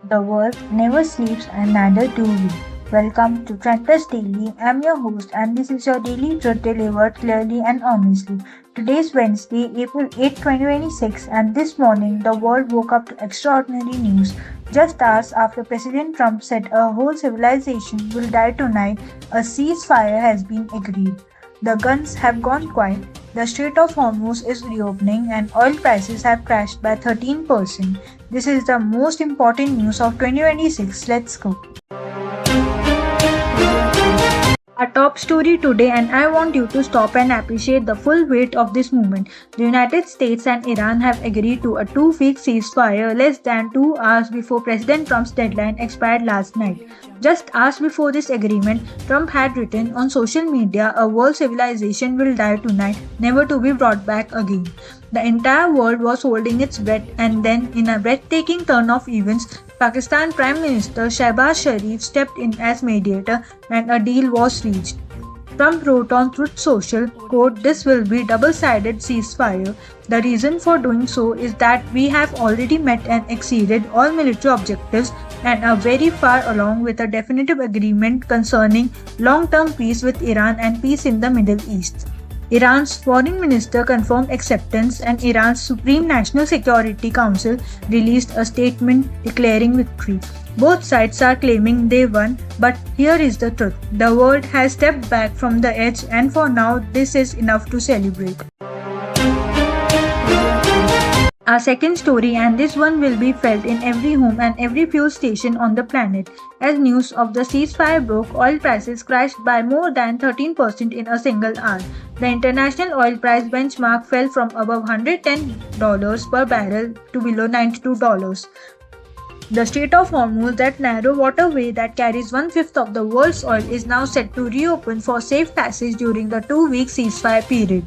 The world never sleeps and neither do we. Welcome to TrendPulse Daily. I'm your host and this is your daily truth delivered clearly and honestly. Today is Wednesday, April 8, 2026 and this morning the world woke up to extraordinary news. Just hours after President Trump said a whole civilization will die tonight, a ceasefire has been agreed. The guns have gone quiet, the Strait of Hormuz is reopening, and oil prices have crashed by 13%. This is the most important news of 2026. Let's go. Our top story today, and I want you to stop and appreciate the full weight of this movement. The United States and Iran have agreed to a 2-week ceasefire less than 2 hours before President Trump's deadline expired last night. Just hours before this agreement, Trump had written on social media, "A world civilization will die tonight, never to be brought back again." The entire world was holding its breath, and then, in a breathtaking turn of events, Pakistan Prime Minister Shehbaz Sharif stepped in as mediator and a deal was reached. Trump wrote on Truth Social, quote, "This will be double-sided ceasefire. The reason for doing so is that we have already met and exceeded all military objectives and are very far along with a definitive agreement concerning long-term peace with Iran and peace in the Middle East." Iran's foreign minister confirmed acceptance and Iran's Supreme National Security Council released a statement declaring victory. Both sides are claiming they won, but here is the truth. The world has stepped back from the edge and for now this is enough to celebrate. Our second story, and this one will be felt in every home and every fuel station on the planet. As news of the ceasefire broke, oil prices crashed by more than 13% in a single hour. The international oil price benchmark fell from above $110 per barrel to below $92. The Strait of Hormuz, that narrow waterway that carries 1/5 of the world's oil, is now set to reopen for safe passage during the 2-week ceasefire period.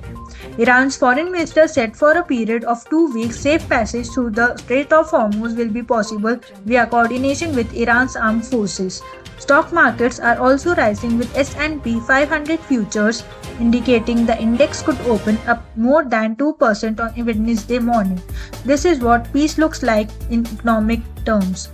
Iran's foreign minister said for a period of 2 weeks, safe passage through the Strait of Hormuz will be possible via coordination with Iran's armed forces. Stock markets are also rising with S&P 500 futures indicating the index could open up more than 2% on Wednesday morning. This is what peace looks like in economic terms.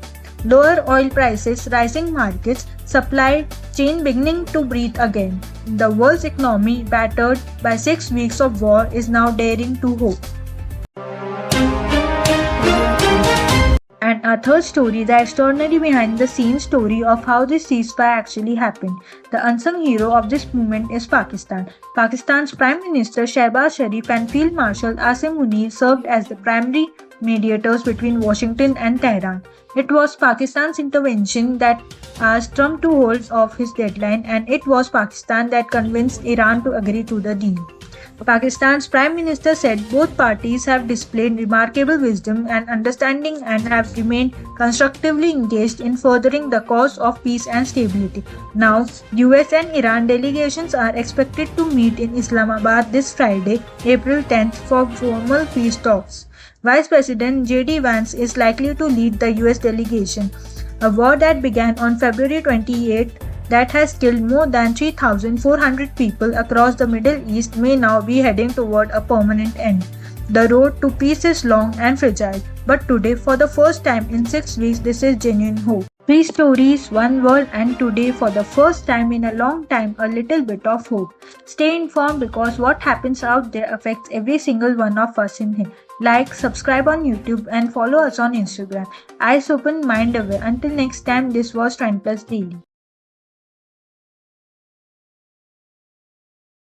Lower oil prices, rising markets, supply chain beginning to breathe again. The world's economy, battered by 6 weeks of war, is now daring to hope. And our third story, the extraordinary behind-the-scenes story of how this ceasefire actually happened. The unsung hero of this movement is Pakistan. Pakistan's Prime Minister Shehbaz Sharif and Field Marshal Asim Munir served as the primary mediators between Washington and Tehran. It was Pakistan's intervention that asked Trump to hold off his deadline, and it was Pakistan that convinced Iran to agree to the deal. Pakistan's Prime Minister said both parties have displayed remarkable wisdom and understanding and have remained constructively engaged in furthering the cause of peace and stability. Now, US and Iran delegations are expected to meet in Islamabad this Friday, April 10th, for formal peace talks. Vice President J.D. Vance is likely to lead the US delegation. A war that began on February 28 that has killed more than 3,400 people across the Middle East may now be heading toward a permanent end. The road to peace is long and fragile, but today, for the first time in 6 weeks, this is genuine hope. 3 stories, 1 world, and today, for the first time in a long time, a little bit of hope. Stay informed because what happens out there affects every single one of us in here. Like, subscribe on YouTube, and follow us on Instagram. Eyes open, mind aware. Until next time, this was TrendPulse Daily.